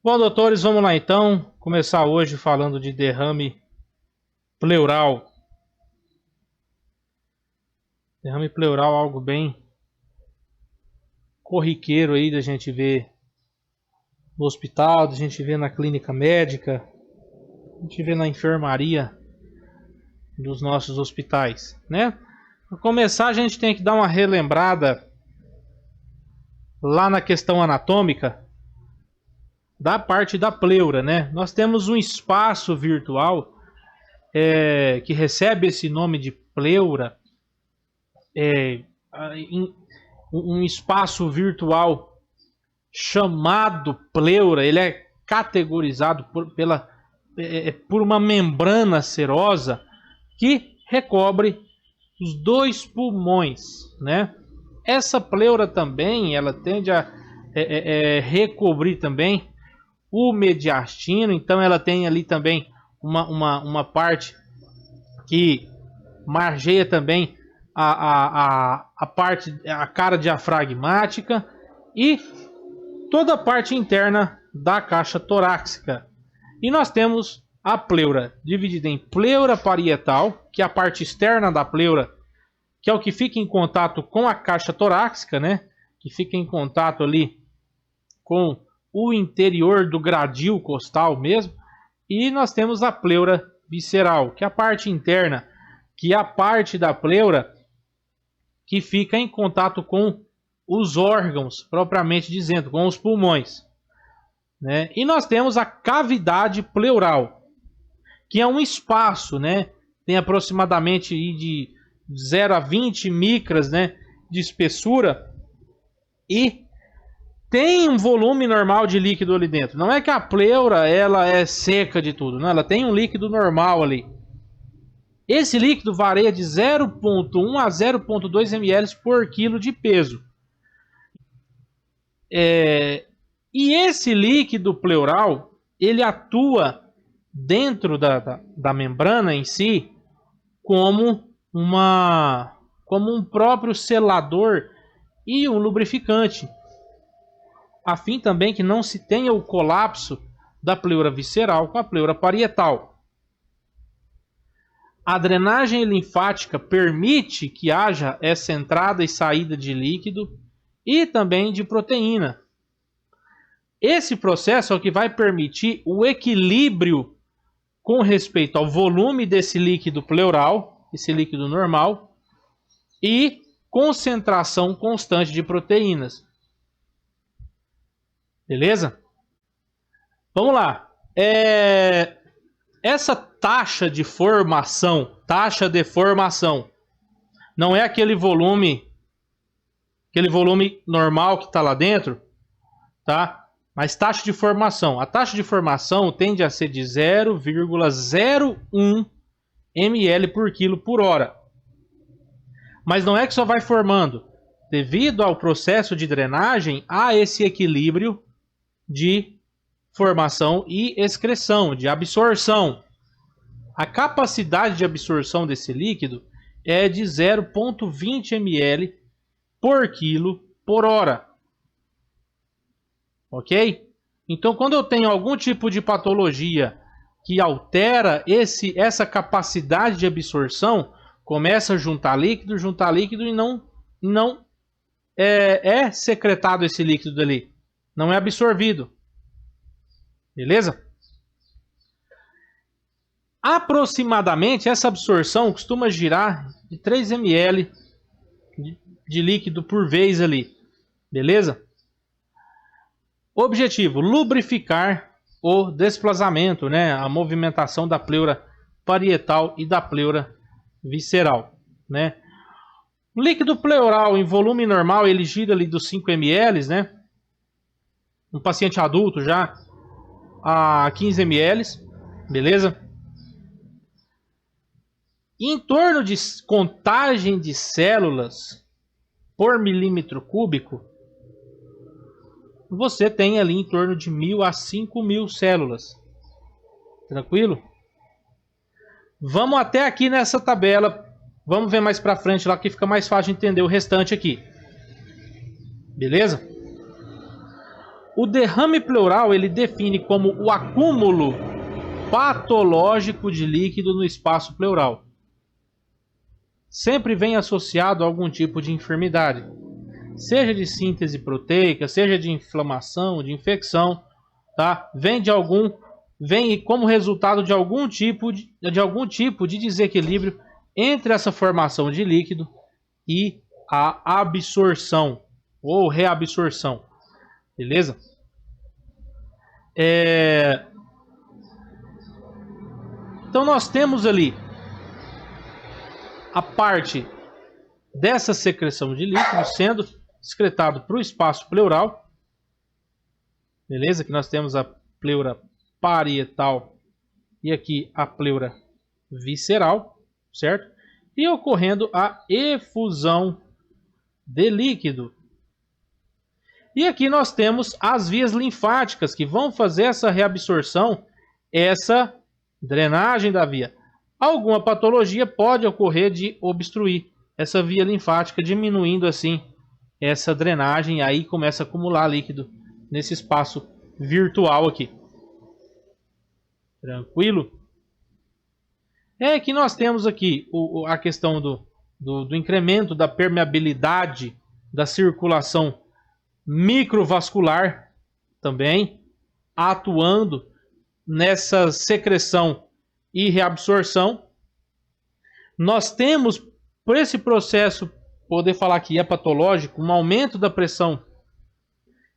Bom, doutores, vamos lá então começar hoje falando de derrame pleural. Derrame pleural é algo bem corriqueiro aí da gente ver no hospital, da gente ver na clínica médica, a gente vê na enfermaria dos nossos hospitais, né? Para começar, a gente tem que dar uma relembrada lá na questão anatômica da parte da pleura, né? Nós temos um espaço virtual que recebe esse nome de pleura, um espaço virtual chamado pleura. Ele é categorizado por uma membrana serosa que recobre os dois pulmões, né? Essa pleura também, ela tende a recobrir também o mediastino, então ela tem ali também uma parte que margeia também a cara diafragmática e toda a parte interna da caixa torácica. E nós temos a pleura dividida em pleura parietal, que é a parte externa da pleura, que é o que fica em contato com a caixa torácica, né? Que fica em contato ali com o interior do gradil costal mesmo. E nós temos a pleura visceral, que é a parte interna, que é a parte da pleura que fica em contato com os órgãos, propriamente dizendo, com os pulmões, né? E nós temos a cavidade pleural, que é um espaço, né? Tem aproximadamente de 0 a 20 micras, né, de espessura, e tem um volume normal de líquido ali dentro. Não é que a pleura ela é seca de tudo, não, ela tem um líquido normal ali. Esse líquido varia de 0,1 a 0,2 ml por quilo de peso. E esse líquido pleural, ele atua dentro da membrana em si como um próprio selador e um lubrificante, a fim também que não se tenha o colapso da pleura visceral com a pleura parietal. A drenagem linfática permite que haja essa entrada e saída de líquido e também de proteína. Esse processo é o que vai permitir o equilíbrio com respeito ao volume desse líquido pleural, esse líquido normal, e concentração constante de proteínas. Beleza? Vamos lá. Essa taxa de formação, não é aquele volume normal que está lá dentro, tá? Mas taxa de formação. A taxa de formação tende a ser de 0,01 ml por quilo por hora. Mas não é que só vai formando. Devido ao processo de drenagem, há esse equilíbrio de formação e excreção, de absorção. A capacidade de absorção desse líquido é de 0,20 ml por quilo por hora. Ok? Então, quando eu tenho algum tipo de patologia que altera essa capacidade de absorção, começa a juntar líquido e não é secretado esse líquido dali. Não é absorvido. Beleza? Aproximadamente, essa absorção costuma girar de 3 ml de líquido por vez ali. Beleza? Objetivo: lubrificar o desplazamento, né? A movimentação da pleura parietal e da pleura visceral, né? O líquido pleural em volume normal, ele gira ali dos 5 ml, né? Um paciente adulto já a 15 ml, beleza? Em torno de contagem de células por milímetro cúbico, você tem ali em torno de 1.000 a 5.000 células. Tranquilo? Vamos até aqui nessa tabela. Vamos ver mais para frente lá que fica mais fácil de entender o restante aqui. Beleza? O derrame pleural ele define como o acúmulo patológico de líquido no espaço pleural. Sempre vem associado a algum tipo de enfermidade, seja de síntese proteica, seja de inflamação, de infecção, tá? Vem como resultado de algum tipo de desequilíbrio entre essa formação de líquido e a absorção ou reabsorção, beleza? Então nós temos ali a parte dessa secreção de líquido sendo excretado para o espaço pleural, beleza? Que nós temos a pleura parietal e aqui a pleura visceral, certo? E ocorrendo a efusão de líquido. E aqui nós temos as vias linfáticas que vão fazer essa reabsorção, essa drenagem da via. Alguma patologia pode ocorrer de obstruir essa via linfática, diminuindo assim essa drenagem, aí começa a acumular líquido nesse espaço virtual aqui. Tranquilo? É que nós temos aqui a questão do incremento da permeabilidade da circulação microvascular também, atuando nessa secreção e reabsorção. Nós temos, por esse processo, poder falar que é patológico, um aumento da pressão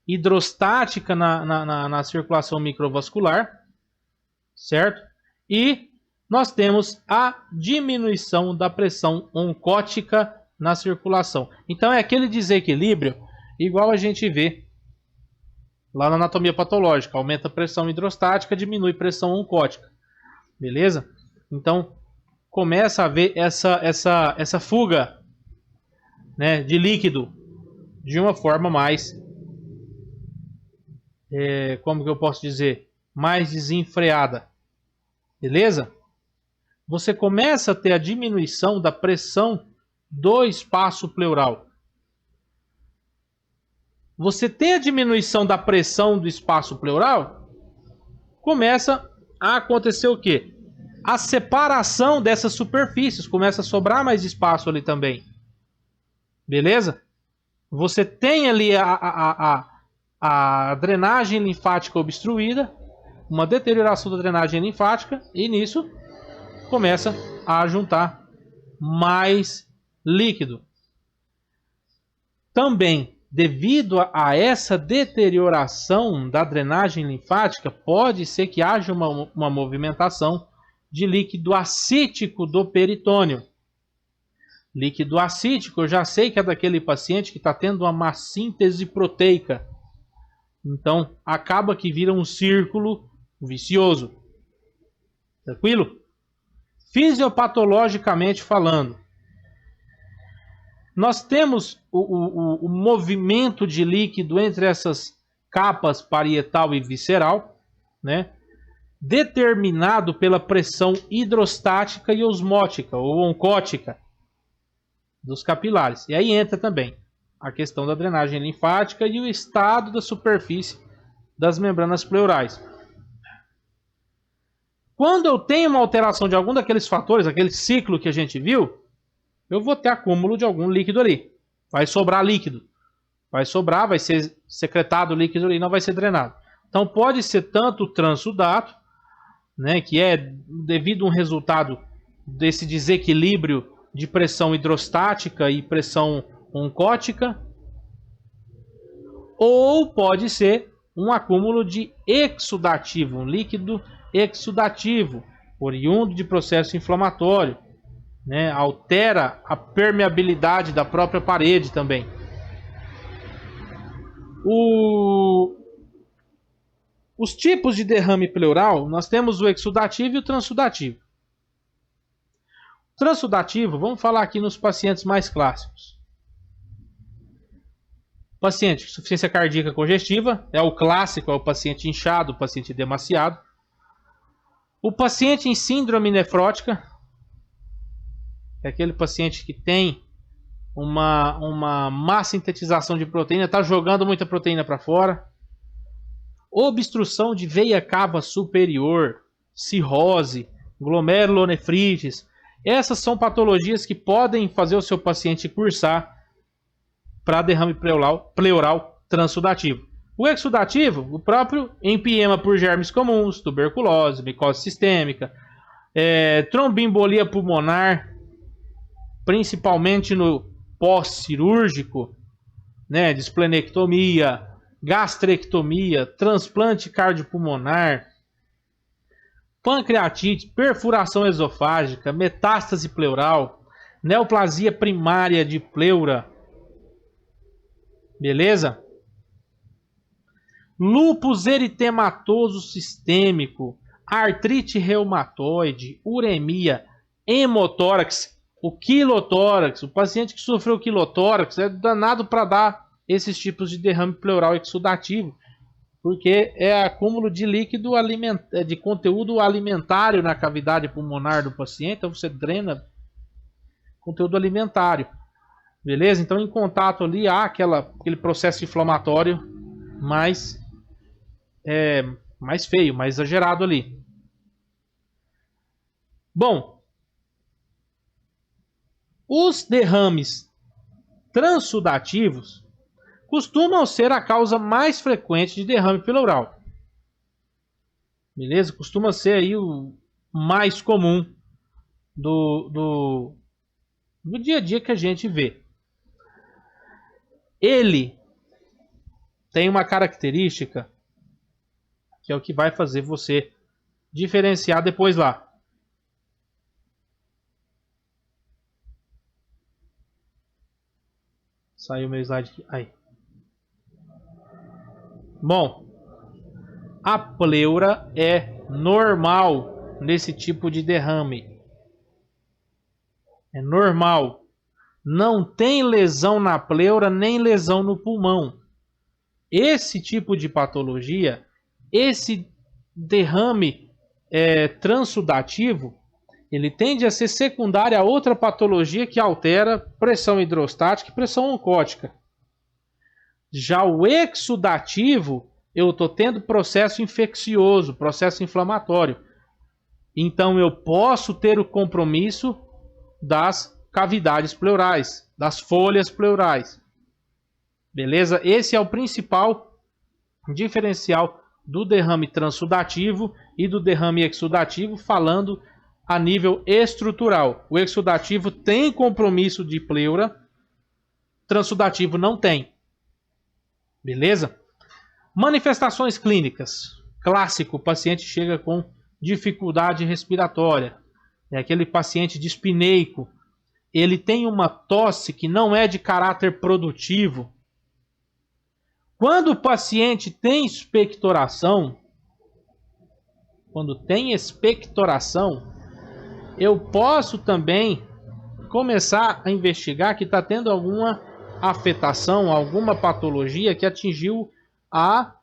hidrostática na circulação microvascular, certo? E nós temos a diminuição da pressão oncótica na circulação. Então é aquele desequilíbrio igual a gente vê lá na anatomia patológica. Aumenta a pressão hidrostática, diminui a pressão oncótica. Beleza? Então começa a haver essa fuga, né, de líquido de uma forma mais, como que eu posso dizer, mais desenfreada. Beleza? Você começa a ter a diminuição da pressão do espaço pleural. Você tem a diminuição da pressão do espaço pleural, começa a acontecer o quê? A separação dessas superfícies, começa a sobrar mais espaço ali também. Beleza? Você tem ali a drenagem linfática obstruída, uma deterioração da drenagem linfática, e nisso começa a juntar mais líquido. Também, devido a essa deterioração da drenagem linfática, pode ser que haja uma movimentação de líquido acítico do peritônio. Líquido acítico, eu já sei que é daquele paciente que está tendo uma má síntese proteica. Então, acaba que vira um círculo vicioso. Tranquilo? Fisiopatologicamente falando, nós temos o movimento de líquido entre essas capas parietal e visceral, né, determinado pela pressão hidrostática e osmótica ou oncótica dos capilares. E aí entra também a questão da drenagem linfática e o estado da superfície das membranas pleurais. Quando eu tenho uma alteração de algum daqueles fatores, aquele ciclo que a gente viu, eu vou ter acúmulo de algum líquido ali. Vai sobrar líquido. Vai sobrar, vai ser secretado líquido ali, não vai ser drenado. Então pode ser tanto o transudato, né, que é devido a um resultado desse desequilíbrio de pressão hidrostática e pressão oncótica, ou pode ser um acúmulo de exudativo, um líquido exudativo, oriundo de processo inflamatório, né, altera a permeabilidade da própria parede também. Os tipos de derrame pleural, nós temos o exudativo e o transudativo. O transudativo, vamos falar aqui nos pacientes mais clássicos. Paciente com insuficiência cardíaca congestiva, é o clássico, é o paciente inchado, o paciente demasiado. O paciente em síndrome nefrótica, é aquele paciente que tem uma má sintetização de proteína, está jogando muita proteína para fora. obstrução de veia cava superior, cirrose, glomerulonefrites. Essas são patologias que podem fazer o seu paciente cursar para derrame pleural transudativo. O exudativo, o próprio empiema por germes comuns, tuberculose, micose sistêmica, tromboembolia pulmonar, principalmente no pós-cirúrgico, né, de esplenectomia, gastrectomia, transplante cardiopulmonar, pancreatite, perfuração esofágica, metástase pleural, neoplasia primária de pleura, beleza? Lúpus eritematoso sistêmico, artrite reumatoide, uremia, hemotórax, o quilotórax. O paciente que sofreu quilotórax é danado para dar esses tipos de derrame pleural exudativo, porque é acúmulo de líquido de conteúdo alimentário na cavidade pulmonar do paciente, então você drena conteúdo alimentário, beleza? Então em contato ali há aquele processo inflamatório mais feio, mais exagerado ali. Bom, os derrames transudativos costumam ser a causa mais frequente de derrame pleural. Beleza? Costuma ser aí o mais comum do dia a dia que a gente vê. Ele tem uma característica que é o que vai fazer você diferenciar depois lá. Saiu meu slide aqui. Aí. Bom, a pleura é normal nesse tipo de derrame. É normal. Não tem lesão na pleura nem lesão no pulmão. Esse tipo de patologia, esse derrame transudativo, ele tende a ser secundário a outra patologia que altera pressão hidrostática e pressão oncótica. Já o exudativo, eu estou tendo processo infeccioso, processo inflamatório. Então eu posso ter o compromisso das cavidades pleurais, das folhas pleurais. Beleza? Esse é o principal diferencial do derrame transudativo e do derrame exudativo, falando a nível estrutural. O exudativo tem compromisso de pleura, transudativo não tem. Beleza? Manifestações clínicas. Clássico, o paciente chega com dificuldade respiratória. É aquele paciente dispneico. Ele tem uma tosse que não é de caráter produtivo. Quando o paciente tem expectoração, eu posso também começar a investigar que está tendo alguma afetação, alguma patologia que atingiu a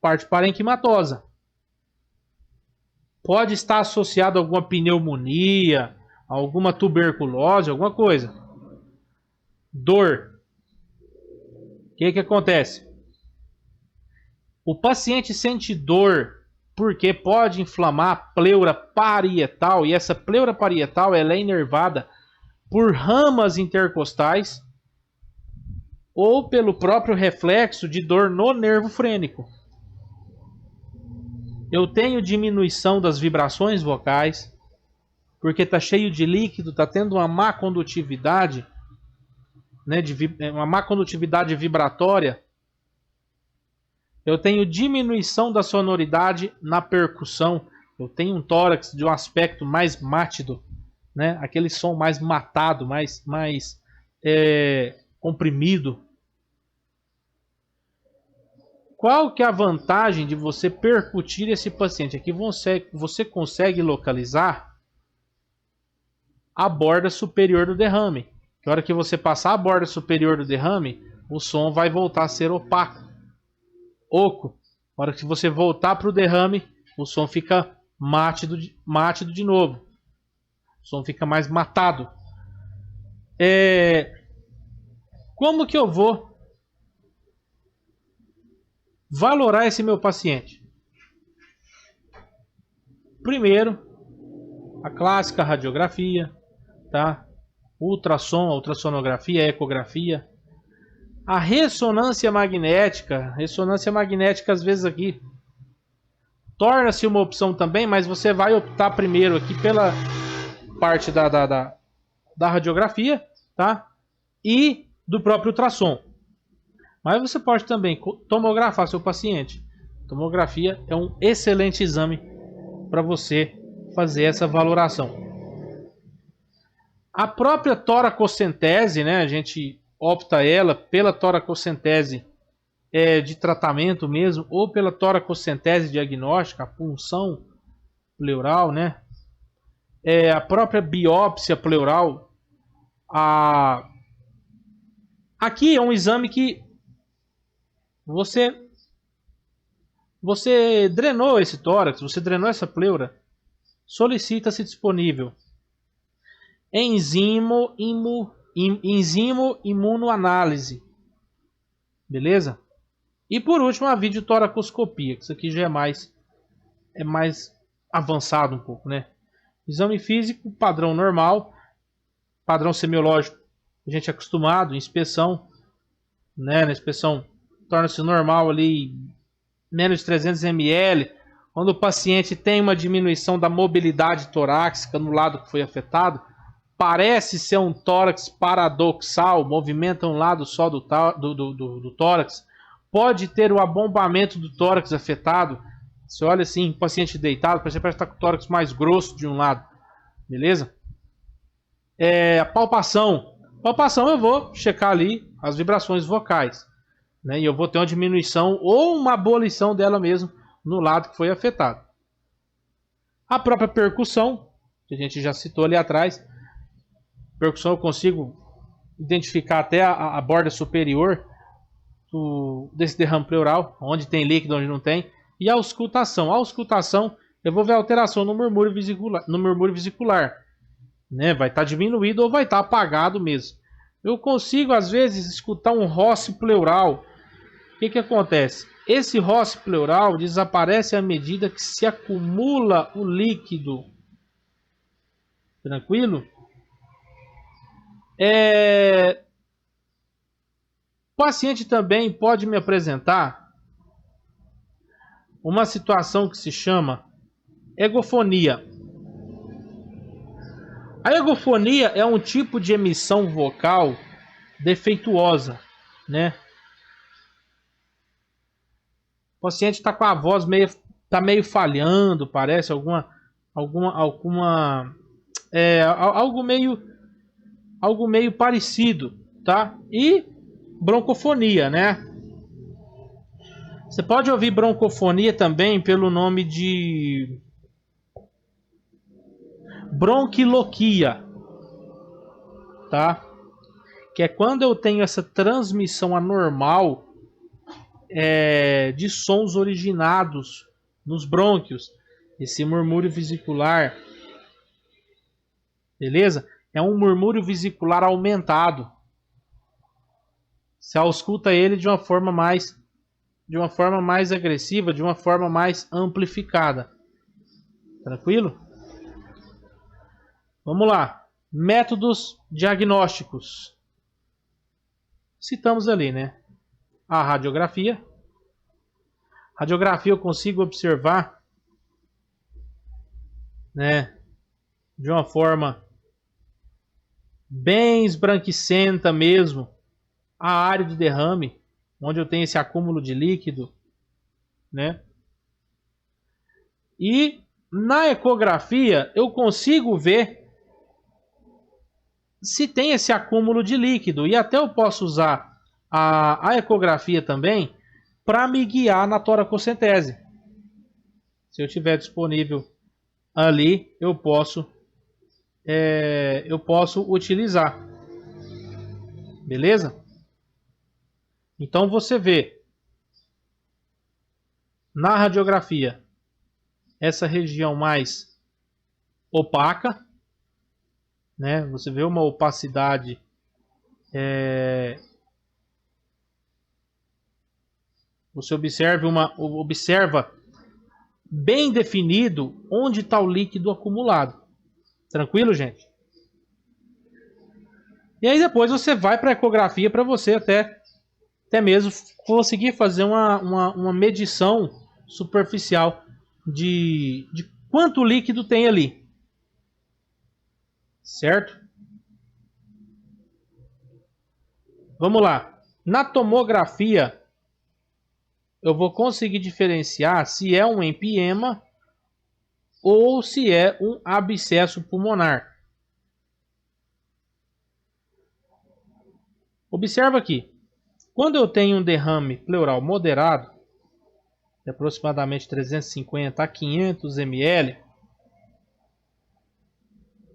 parte parenquimatosa. Pode estar associado a alguma pneumonia, alguma tuberculose, alguma coisa. Dor. O que acontece? O paciente sente dor porque pode inflamar a pleura parietal, e essa pleura parietal ela é inervada por ramas intercostais ou pelo próprio reflexo de dor no nervo frênico. Eu tenho diminuição das vibrações vocais, porque está cheio de líquido, está tendo uma má condutividade, né, uma má condutividade vibratória. Eu tenho diminuição da sonoridade na percussão. Eu tenho um tórax de um aspecto mais mátido, né, aquele som mais matado, mais comprimido. Qual que é a vantagem de você percutir esse paciente? Aqui você consegue localizar a borda superior do derrame. Na hora que você passar a borda superior do derrame, o som vai voltar a ser oco. Na hora que você voltar para o derrame, o som fica mátido de novo. O som fica mais matado. Como que eu vou valorar esse meu paciente? Primeiro, a clássica radiografia, tá? Ultrassom, a ultrassonografia, a ecografia. A ressonância magnética às vezes aqui torna-se uma opção também, mas você vai optar primeiro aqui pela parte da radiografia, tá? E do próprio ultrassom. Mas você pode também tomografar seu paciente. Tomografia é um excelente exame para você fazer essa valoração. A própria toracocentese, né? A gente opta ela pela toracocentese de tratamento mesmo, ou pela toracocentese diagnóstica, a punção pleural, né? A própria biópsia pleural. Aqui é um exame que você drenou esse tórax, você drenou essa pleura, solicita-se disponível enzimo imunoanálise, beleza? E por último a videotoracoscopia, que isso aqui já é mais avançado um pouco, né? Exame físico, padrão normal, padrão semiológico, a gente é acostumado, inspeção, né? Na inspeção torna-se normal ali, menos de 300 ml, quando o paciente tem uma diminuição da mobilidade torácica no lado que foi afetado, parece ser um tórax paradoxal, movimenta um lado só do tórax, pode ter o abombamento do tórax afetado. Você olha assim, paciente deitado, parece estar com o tórax mais grosso de um lado, beleza? A palpação eu vou checar ali as vibrações vocais, né? E eu vou ter uma diminuição ou uma abolição dela mesmo no lado que foi afetado. A própria percussão, que a gente já citou ali atrás, percussão eu consigo identificar até a borda superior desse derrame pleural, onde tem líquido, onde não tem. E a auscultação. A auscultação, eu vou ver alteração no murmúrio vesicular. Né? Vai estar diminuído ou vai estar apagado mesmo. Eu consigo, às vezes, escutar um roce pleural. O que acontece? Esse roce pleural desaparece à medida que se acumula o líquido. Tranquilo? O paciente também pode me apresentar uma situação que se chama egofonia. A egofonia é um tipo de emissão vocal defeituosa, né? O paciente está com a voz meio falhando, parece algo meio parecido, tá? E broncofonia, né? Você pode ouvir broncofonia também pelo nome de bronquiloquia, tá? Que é quando eu tenho essa transmissão anormal de sons originados nos brônquios, esse murmúrio vesicular, beleza? É um murmúrio vesicular aumentado. Você ausculta ele de uma forma mais agressiva, de uma forma mais amplificada. Tranquilo? Vamos lá. Métodos diagnósticos. Citamos ali, né? A radiografia. Radiografia eu consigo observar, né, de uma forma bem esbranquicenta mesmo, a área de derrame, onde eu tenho esse acúmulo de líquido, né? E na ecografia eu consigo ver se tem esse acúmulo de líquido, e até eu posso usar a ecografia também para me guiar na toracocentese. Se eu tiver disponível ali, eu posso utilizar. Beleza? Então você vê na radiografia essa região mais opaca, né? Você vê uma opacidade Você observa bem definido onde está o líquido acumulado. Tranquilo, gente? E aí depois você vai para a ecografia para você até mesmo conseguir fazer uma medição superficial de quanto líquido tem ali. Certo? Vamos lá. Na tomografia, eu vou conseguir diferenciar se é um empiema ou se é um abscesso pulmonar. Observa aqui. Quando eu tenho um derrame pleural moderado, de aproximadamente 350 a 500 ml,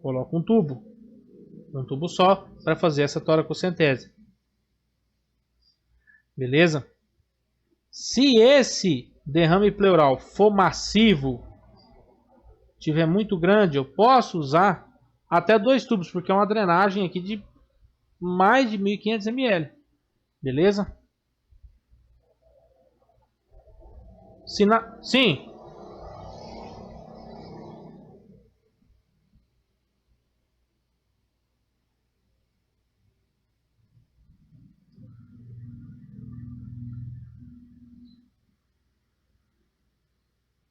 coloco um tubo só, para fazer essa toracocentese. Beleza? Se esse derrame pleural for massivo, tiver muito grande, eu posso usar até 2 tubos, porque é uma drenagem aqui de mais de 1.500 ml. Beleza? Sim.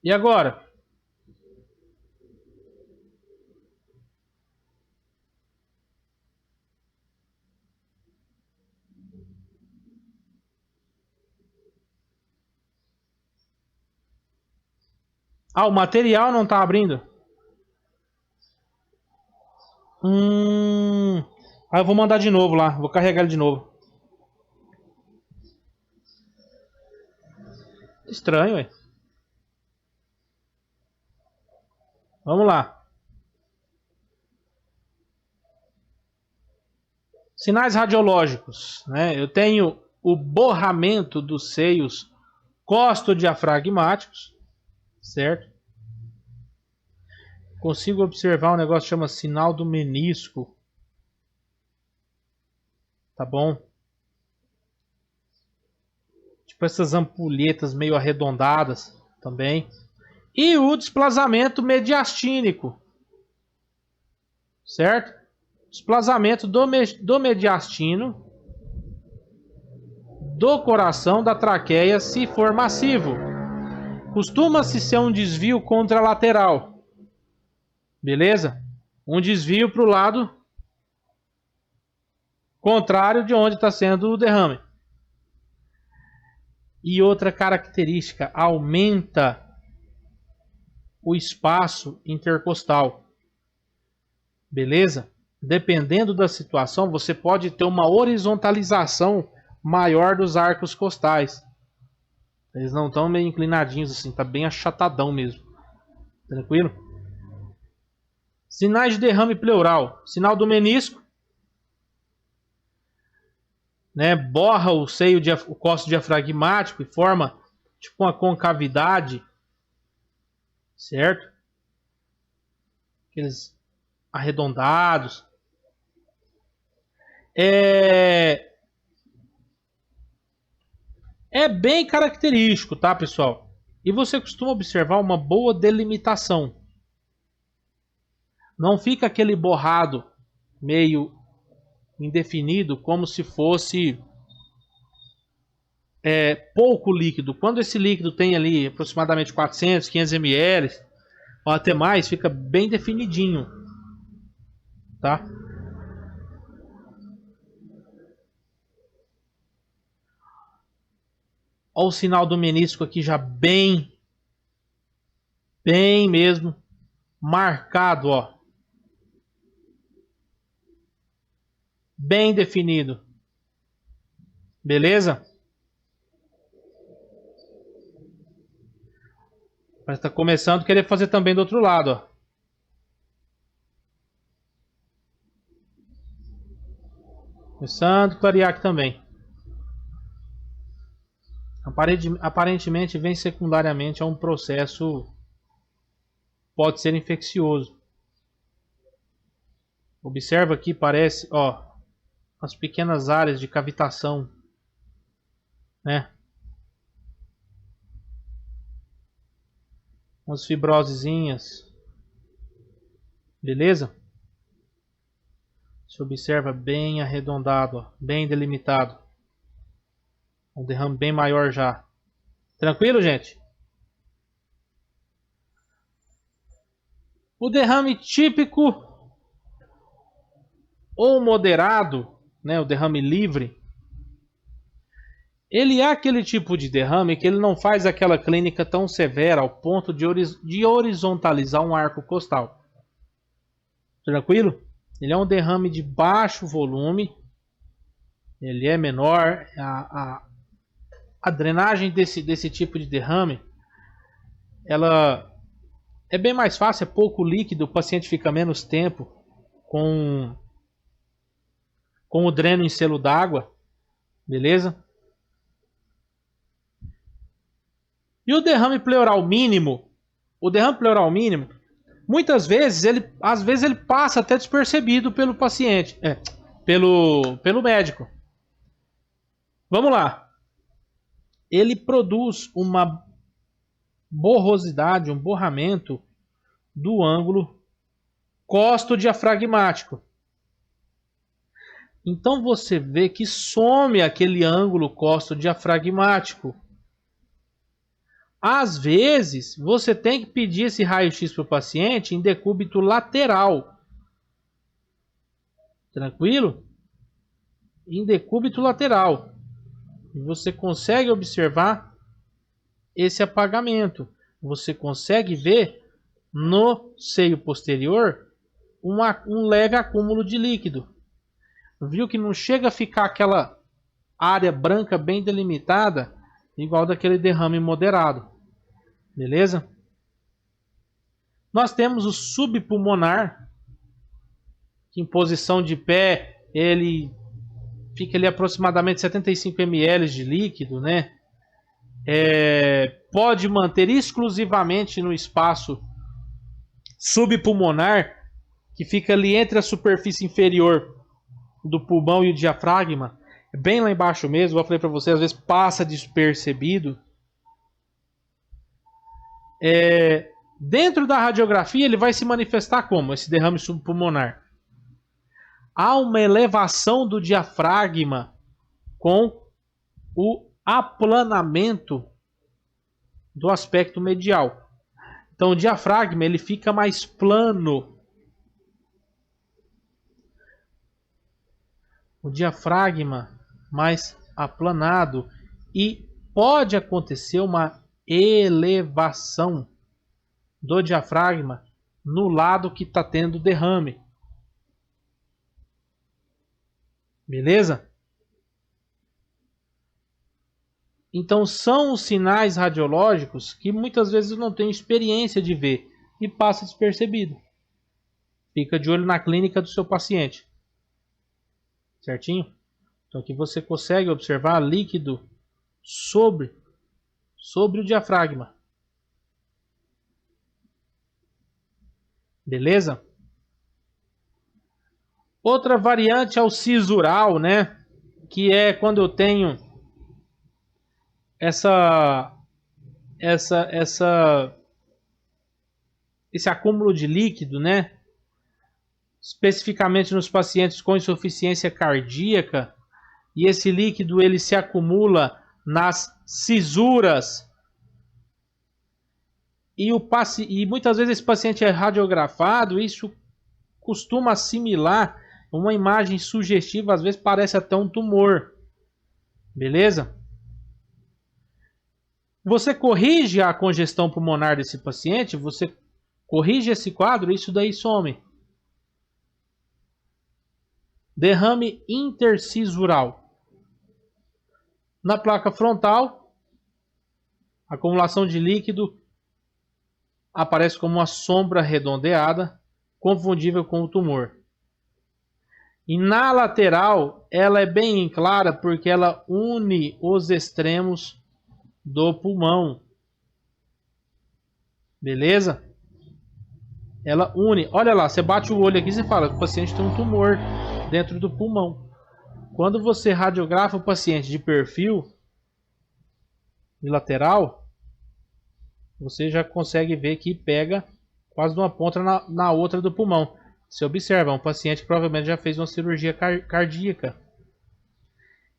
E agora? Ah, o material não está abrindo? Aí eu vou mandar de novo lá. Vou carregar ele de novo. Estranho, ué. Vamos lá. Sinais radiológicos, né? Eu tenho o borramento dos seios costodiafragmáticos, certo? Consigo observar um negócio que chama sinal do menisco. Tá bom? Tipo essas ampulhetas meio arredondadas também. E o desplazamento mediastínico. Certo? Desplazamento do mediastino do coração da traqueia, se for massivo. Costuma-se ser um desvio contralateral. Beleza? Um desvio para o lado contrário de onde está sendo o derrame. E outra característica, aumenta o espaço intercostal. Beleza? Dependendo da situação, você pode ter uma horizontalização maior dos arcos costais. Eles não estão meio inclinadinhos assim, tá bem achatadão mesmo. Tranquilo? Sinais de derrame pleural. Sinal do menisco, né? Borra o seio, o costo diafragmático e forma tipo uma concavidade, certo? Aqueles arredondados. É bem característico, tá, pessoal? E você costuma observar uma boa delimitação. Não fica aquele borrado meio indefinido, como se fosse pouco líquido. Quando esse líquido tem ali aproximadamente 400, 500 ml, ou até mais, fica bem definidinho, tá? Olha o sinal do menisco aqui já bem mesmo marcado, ó. Bem definido. Beleza? Mas está começando a querer fazer também do outro lado, ó. Começando a clarear aqui também. Aparentemente vem secundariamente a um processo, pode ser infeccioso. Observa aqui, parece, ó, as pequenas áreas de cavitação, né? umas fibrosezinhas. Beleza? Você observa bem arredondado, ó, bem delimitado. Um derrame bem maior já. Tranquilo, gente? O derrame típico ou moderado, né, o derrame livre, ele é aquele tipo de derrame que ele não faz aquela clínica tão severa ao ponto de horizontalizar um arco costal. Tranquilo? Ele é um derrame de baixo volume, ele é menor, a drenagem desse tipo de derrame, ela é bem mais fácil, é pouco líquido, o paciente fica menos tempo com o dreno em selo d'água, beleza? E o derrame pleural mínimo, muitas vezes ele passa até despercebido pelo paciente, pelo médico. Vamos lá. Ele produz uma borrosidade, um borramento do ângulo costo-diafragmático. Então você vê que some aquele ângulo costo-diafragmático. Às vezes, você tem que pedir esse raio-x para o paciente em decúbito lateral. Tranquilo? Em decúbito lateral. E você consegue observar esse apagamento. Você consegue ver no seio posterior um leve acúmulo de líquido. Viu que não chega a ficar aquela área branca bem delimitada, igual daquele derrame moderado. Beleza? Nós temos o subpulmonar, que em posição de pé, ele fica ali aproximadamente 75 ml de líquido, né? Pode manter exclusivamente no espaço subpulmonar, que fica ali entre a superfície inferior do pulmão e o diafragma, bem lá embaixo mesmo. Eu falei para você, às vezes passa despercebido. Dentro da radiografia ele vai se manifestar como esse derrame subpulmonar. Há uma elevação do diafragma com o aplanamento do aspecto medial. Então o diafragma ele fica mais plano. O diafragma mais aplanado, e pode acontecer uma elevação do diafragma no lado que está tendo derrame. Beleza? Então são os sinais radiológicos que muitas vezes não tem experiência de ver e passa despercebido. Fica de olho na clínica do seu paciente. Certinho? Então aqui você consegue observar líquido sobre o diafragma. Beleza? Outra variante é o sisural, né? Que é quando eu tenho esse acúmulo de líquido, né? Especificamente nos pacientes com insuficiência cardíaca, e esse líquido ele se acumula nas cisuras, e muitas vezes esse paciente é radiografado, isso costuma assimilar uma imagem sugestiva, às vezes parece até um tumor. Beleza? Você corrige a congestão pulmonar desse paciente, você corrige esse quadro, isso daí some. Derrame intercisural. Na placa frontal, acumulação de líquido aparece como uma sombra redondeada, confundível com o tumor. E na lateral, ela é bem clara porque ela une os extremos do pulmão. Beleza? Ela une. Olha lá, você bate o olho aqui e você fala que o paciente tem um tumor dentro do pulmão. Quando você radiografa o paciente de perfil, de lateral, você já consegue ver que pega quase de uma ponta na outra do pulmão. Você observa, um paciente que provavelmente já fez uma cirurgia cardíaca,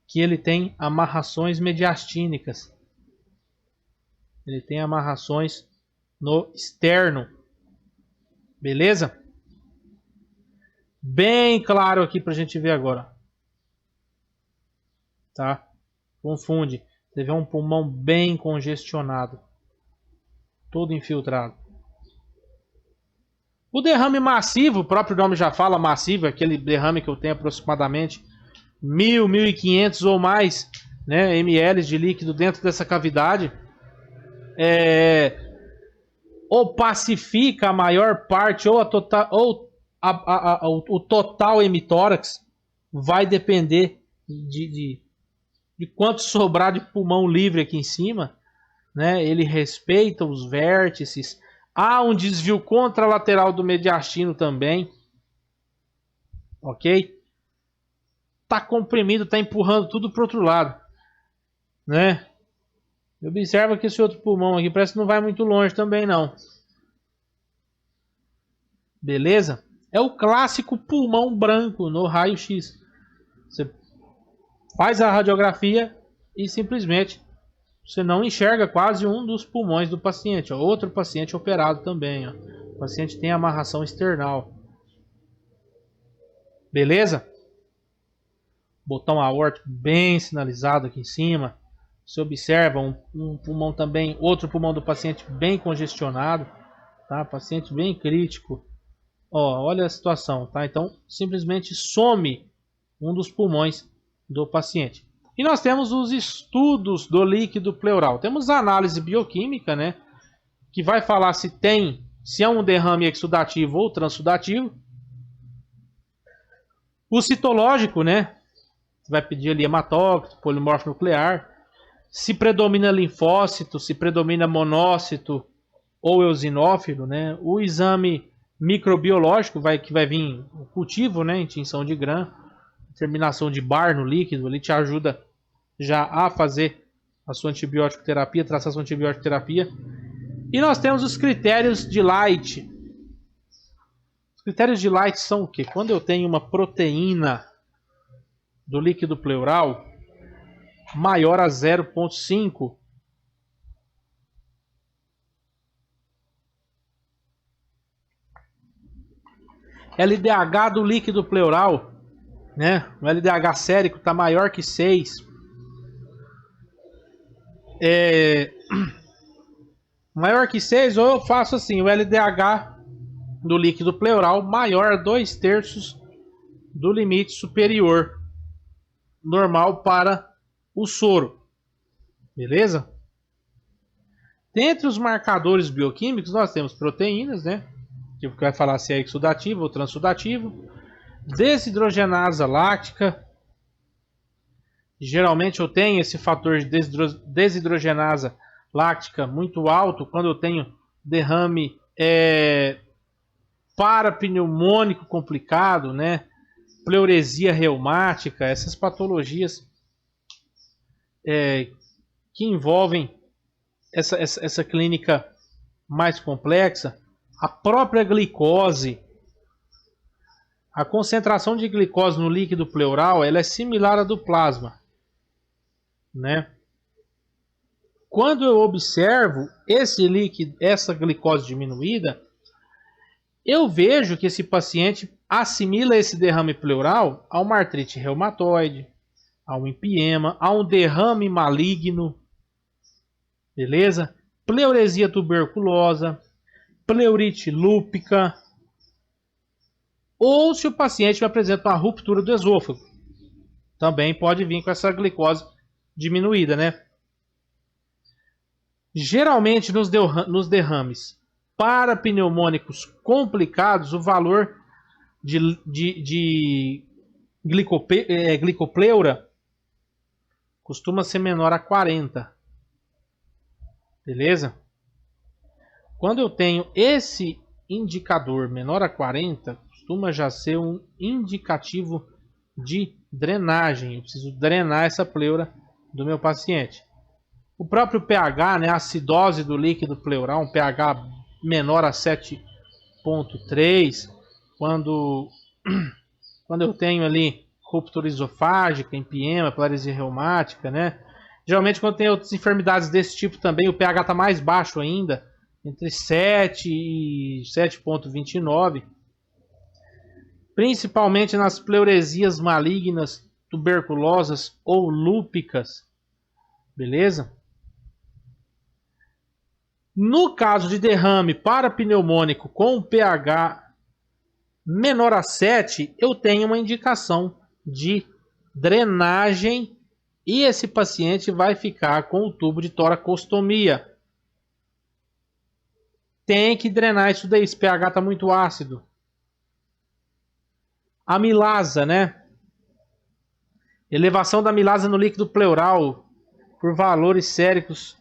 que ele tem amarrações mediastínicas. Ele tem amarrações no externo. Beleza? Bem claro aqui pra gente ver agora. Tá? Confunde. Você vê um pulmão bem congestionado. Todo infiltrado. O derrame massivo, o próprio nome já fala massivo, aquele derrame que eu tenho aproximadamente 1.000, 1.500 ou mais, né, ml de líquido dentro dessa cavidade, ou pacifica a maior parte, ou o total hemitórax, vai depender de quanto sobrar de pulmão livre aqui em cima, né? Ele respeita os vértices. Há um desvio contralateral do mediastino também. Ok? Tá comprimido, tá empurrando tudo para o outro lado, né? Observa que esse outro pulmão aqui parece que não vai muito longe também não. Beleza? É o clássico pulmão branco no raio-x. Você faz a radiografia e simplesmente você não enxerga quase um dos pulmões do paciente. Ó. Outro paciente operado também. Ó. O paciente tem amarração external. Beleza? Botão aórtico bem sinalizado aqui em cima. Você observa um pulmão também, outro pulmão do paciente bem congestionado. Tá? Paciente bem crítico. Ó, olha a situação. Tá? Então, simplesmente some um dos pulmões do paciente. E nós temos os estudos do líquido pleural. Temos a análise bioquímica, né? Que vai falar se é um derrame exudativo ou transudativo. O citológico, né? Vai pedir ali hematócrito, polimorfo nuclear. Se predomina linfócito, se predomina monócito ou eosinófilo, né? O exame microbiológico que vai vir o cultivo, né? Em tinção de Gram. Terminação de bar no líquido, ele te ajuda já a fazer a sua antibiótico terapia, traçar a sua antibiótico terapia. E nós temos os critérios de Light. Os critérios de Light são o quê? Quando eu tenho uma proteína do líquido pleural maior a 0,5, LDH do líquido pleural, né? O LDH sérico está maior que 6. Maior que 6, ou eu faço assim, o LDH do líquido pleural maior a 2/3 do limite superior normal para o soro. Beleza? Dentre os marcadores bioquímicos, nós temos proteínas, né? Que vai falar se é exudativo ou transudativo. Desidrogenase láctica. Geralmente eu tenho esse fator de desidrogenase láctica muito alto quando eu tenho derrame parapneumônico complicado, né? Pleuresia reumática, essas patologias que envolvem essa clínica mais complexa. A própria glicose. A concentração de glicose no líquido pleural ela é similar à do plasma, né? Quando eu observo essa glicose diminuída, eu vejo que esse paciente assimila esse derrame pleural a uma artrite reumatoide, a um empiema, a um derrame maligno, beleza? Pleuresia tuberculosa, pleurite lúpica, ou se o paciente me apresenta uma ruptura do esôfago, também pode vir com essa glicose diminuída, né? Geralmente nos derrames parapneumônicos complicados, o valor de glicopleura costuma ser menor a 40. Beleza? Quando eu tenho esse indicador menor a 40, costuma já ser um indicativo de drenagem. Eu preciso drenar essa pleura do meu paciente. O próprio pH, né, a acidose do líquido pleural, um pH menor a 7,3, quando eu tenho ali ruptura esofágica, empiema, paralisia reumática, né? Geralmente quando tem outras enfermidades desse tipo também, o pH está mais baixo ainda, entre 7 e 7,29. Principalmente nas pleuresias malignas, tuberculosas ou lúpicas. Beleza? No caso de derrame parapneumônico com pH menor a 7, eu tenho uma indicação de drenagem e esse paciente vai ficar com o tubo de toracostomia. Tem que drenar isso daí, esse pH está muito ácido. Amilasa, né? Elevação da amilasa no líquido pleural por valores séricos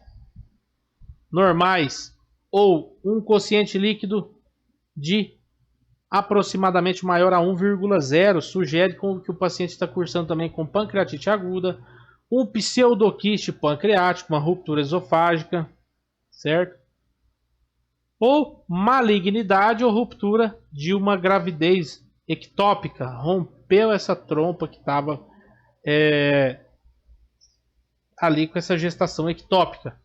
normais ou um quociente líquido de aproximadamente maior a 1,0 sugere que o paciente está cursando também com pancreatite aguda, um pseudoquiste pancreático, uma ruptura esofágica, certo? Ou malignidade ou ruptura de uma gravidez ectópica, rompeu essa trompa que estava ali com essa gestação ectópica.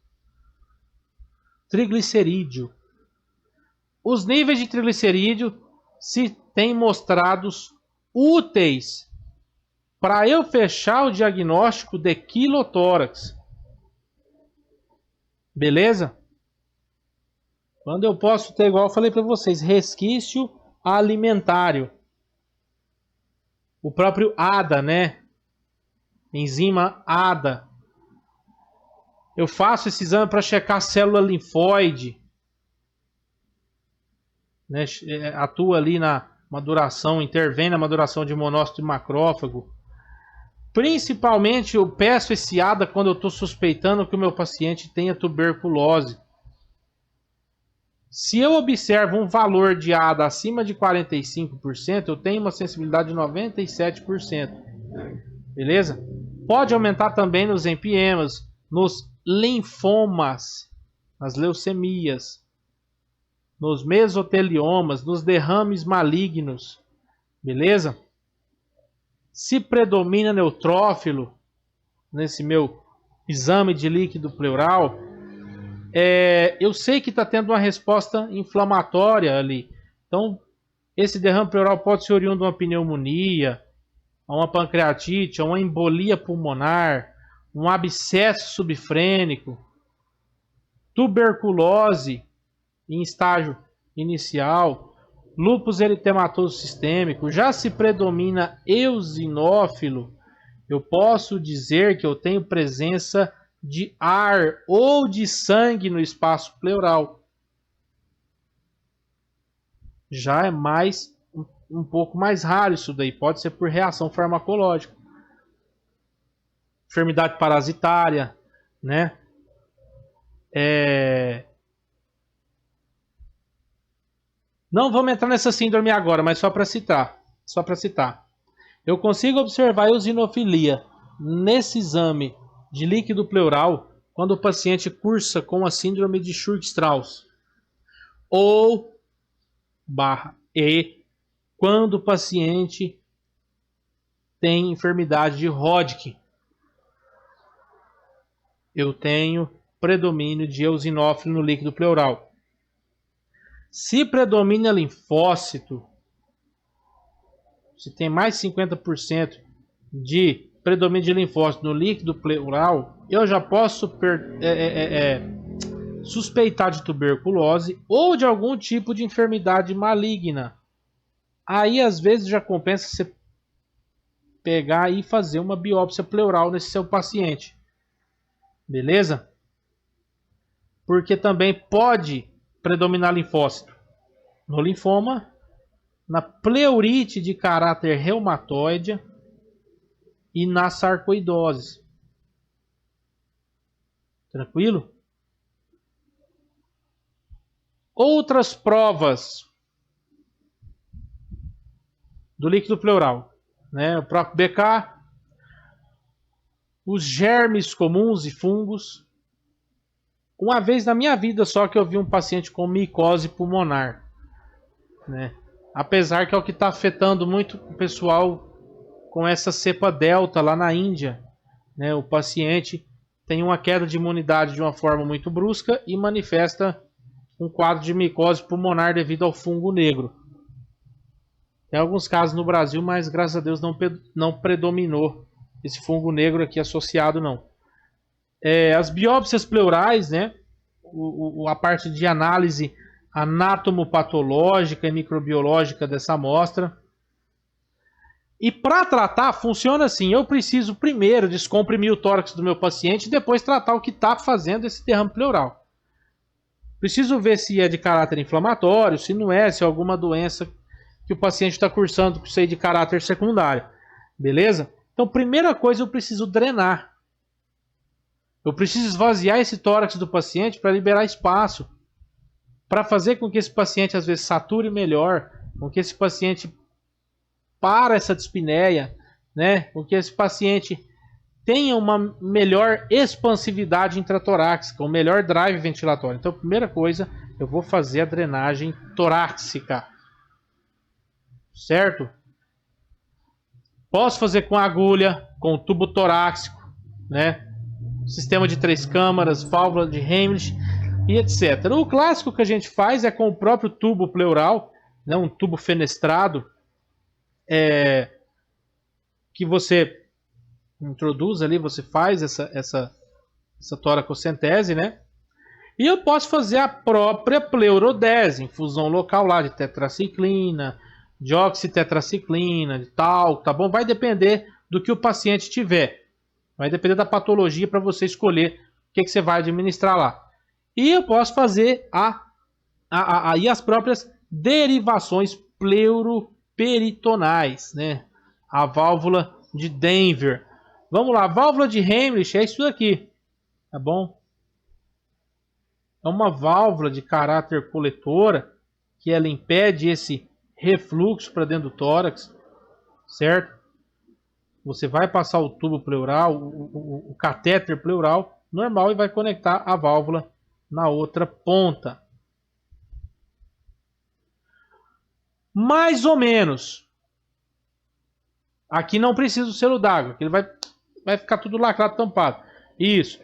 Triglicerídeo. Os níveis de triglicerídeo se têm mostrados úteis para eu fechar o diagnóstico de quilotórax. Beleza? Quando eu posso ter, igual eu falei para vocês, resquício alimentário. O próprio ADA, né? Enzima ADA. Eu faço esse exame para checar a célula linfóide, né? Atua ali na maduração, intervém na maduração de monócito e macrófago. Principalmente eu peço esse ADA quando eu estou suspeitando que o meu paciente tenha tuberculose. Se eu observo um valor de ADA acima de 45%, eu tenho uma sensibilidade de 97%. Beleza? Pode aumentar também nos empiemas, nos linfomas, nas leucemias, nos mesoteliomas, nos derrames malignos. Beleza? Se predomina neutrófilo nesse meu exame de líquido pleural, eu sei que está tendo uma resposta inflamatória ali. Então, esse derrame pleural pode ser oriundo de uma pneumonia, uma pancreatite, uma embolia pulmonar, um abscesso subfrênico, tuberculose em estágio inicial, lúpus eritematoso sistêmico. Já se predomina eosinófilo, eu posso dizer que eu tenho presença de ar ou de sangue no espaço pleural. Já é um pouco mais raro isso daí, pode ser por reação farmacológica. Enfermidade parasitária, né? Não vamos entrar nessa síndrome agora, mas só para citar. Eu consigo observar a eosinofilia nesse exame de líquido pleural quando o paciente cursa com a síndrome de Churg-Strauss ou quando o paciente tem enfermidade de Hodgkin. Eu tenho predomínio de eosinófilo no líquido pleural. Se predomina linfócito, se tem mais de 50% de predomínio de linfócito no líquido pleural, eu já posso suspeitar de tuberculose ou de algum tipo de enfermidade maligna. Aí às vezes já compensa você pegar e fazer uma biópsia pleural nesse seu paciente. Beleza? Porque também pode predominar linfócito no linfoma, na pleurite de caráter reumatoide e na sarcoidose. Tranquilo? Outras provas do líquido pleural, né? O próprio BK, os germes comuns e fungos, uma vez na minha vida só que eu vi um paciente com micose pulmonar, né? Apesar que é o que está afetando muito o pessoal com essa cepa delta lá na Índia, né? O paciente tem uma queda de imunidade de uma forma muito brusca e manifesta um quadro de micose pulmonar devido ao fungo negro. Tem alguns casos no Brasil, mas graças a Deus não predominou esse fungo negro aqui associado, não. As biópsias pleurais, né? A parte de análise anatomopatológica e microbiológica dessa amostra. E para tratar, funciona assim. Eu preciso primeiro descomprimir o tórax do meu paciente e depois tratar o que está fazendo esse derrame pleural. Preciso ver se é de caráter inflamatório, se não é, se é alguma doença que o paciente está cursando por ser de caráter secundário. Beleza? Então, primeira coisa, eu preciso drenar. Eu preciso esvaziar esse tórax do paciente para liberar espaço. Para fazer com que esse paciente, às vezes, sature melhor. Com que esse paciente para essa dispneia, né? Com que esse paciente tenha uma melhor expansividade intratorácica, um melhor drive ventilatório. Então, primeira coisa, eu vou fazer a drenagem torácica. Certo? Posso fazer com agulha, com tubo torácico, né? Sistema de 3 câmaras, válvula de Heimlich e etc. O clássico que a gente faz é com o próprio tubo pleural, né? Um tubo fenestrado, que você introduz ali, você faz essa toracocentese, né? E eu posso fazer a própria pleurodese, infusão local lá de tetraciclina, de oxitetraciclina, de tal, tá bom? Vai depender do que o paciente tiver. Vai depender da patologia para você escolher o que você vai administrar lá. E eu posso fazer aí as próprias derivações pleuroperitonais, né? A válvula de Denver. Vamos lá, a válvula de Heimlich é isso aqui, tá bom? É uma válvula de caráter coletora que ela impede esse refluxo para dentro do tórax, certo? Você vai passar o tubo pleural, o catéter pleural normal e vai conectar a válvula na outra ponta. Mais ou menos. Aqui não precisa do selo d'água, ele vai ficar tudo lacrado, tampado. Isso.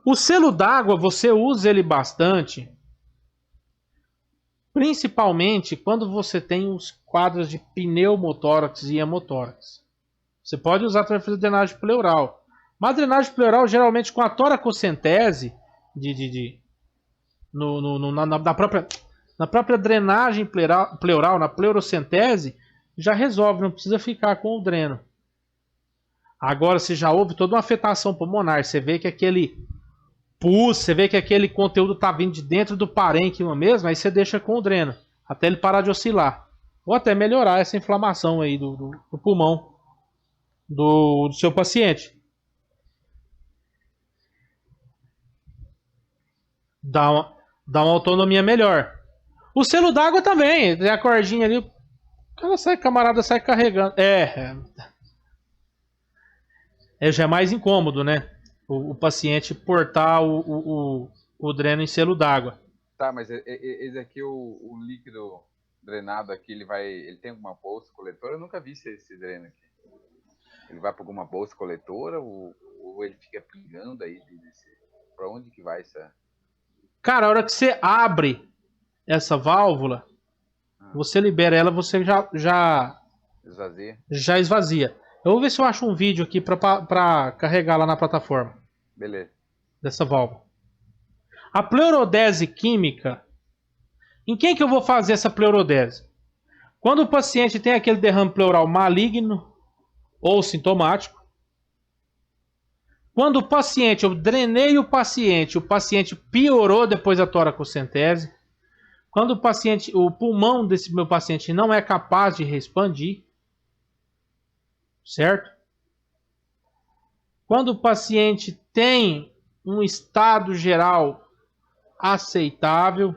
O selo d'água você usa ele bastante, principalmente quando você tem os quadros de pneumotórax e hemotórax. Você pode usar para fazer drenagem pleural. Mas a drenagem pleural, geralmente com a toracocentese, na própria drenagem pleural, na pleurocentese, já resolve, não precisa ficar com o dreno. Agora, se já houve toda uma afetação pulmonar, você vê que aquele pus, você vê que aquele conteúdo está vindo de dentro do parênquima mesmo, aí você deixa com o dreno, até ele parar de oscilar. Ou até melhorar essa inflamação aí do pulmão do seu paciente. Dá uma autonomia melhor. O selo d'água também, tem a cordinha ali, o camarada sai carregando. Já é mais incômodo, né? O paciente portar o dreno em selo d'água. Tá, mas esse aqui, o líquido drenado aqui, ele tem alguma bolsa coletora? Eu nunca vi esse dreno aqui. Ele vai para alguma bolsa coletora ou ele fica pingando aí? Para onde que vai essa? Cara, a hora que você abre essa válvula, você libera ela, você já esvazia. Eu vou ver se eu acho um vídeo aqui para carregar lá na plataforma. Beleza. Dessa válvula. A pleurodese química. Em quem que eu vou fazer essa pleurodese? Quando o paciente tem aquele derrame pleural maligno ou sintomático. Quando o paciente, eu drenei o paciente piorou depois da toracocentese. Quando o pulmão desse meu paciente não é capaz de expandir. Certo? Quando o paciente tem um estado geral aceitável,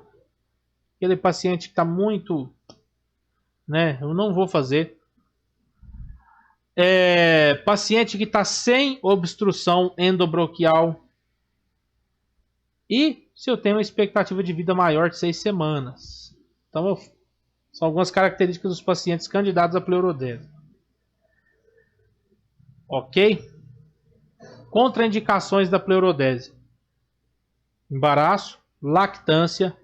aquele paciente que está muito, né? Eu não vou fazer. Paciente que está sem obstrução endobronquial, e se eu tenho uma expectativa de vida maior de 6 semanas. Então, são algumas características dos pacientes candidatos à pleurodese. Ok? Contraindicações da pleurodese: embaraço, lactância,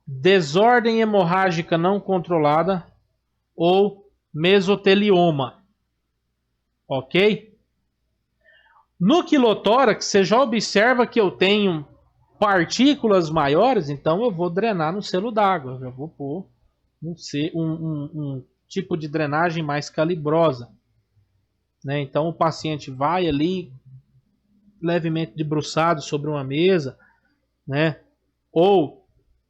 desordem hemorrágica não controlada ou mesotelioma. Ok? No quilotórax, você já observa que eu tenho partículas maiores, então eu vou drenar no selo d'água. Eu vou pôr um tipo de drenagem mais calibrosa. Né? Então o paciente vai ali levemente debruçado sobre uma mesa, né? Ou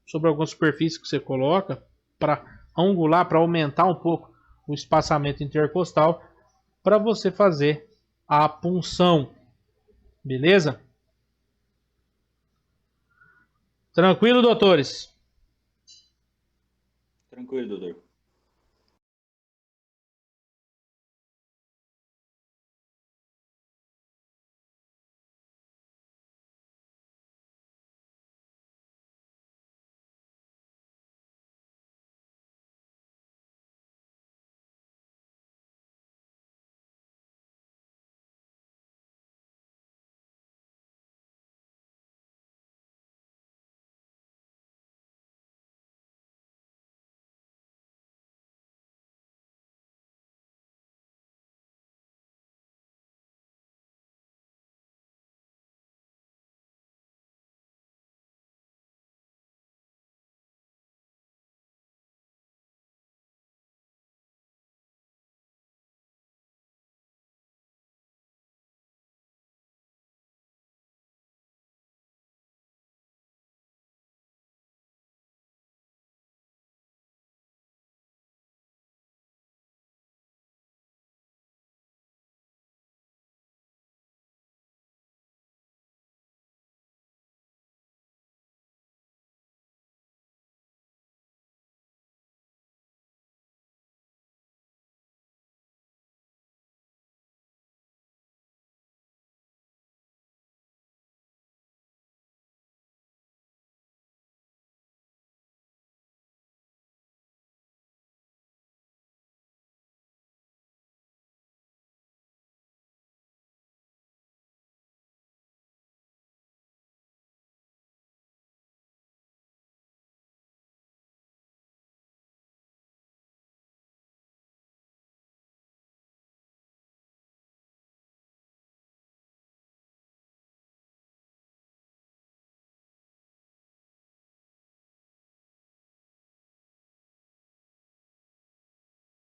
sobre alguma superfície que você coloca para angular, para aumentar um pouco o espaçamento intercostal, para você fazer a punção. Beleza? Tranquilo, doutores? Tranquilo, doutor.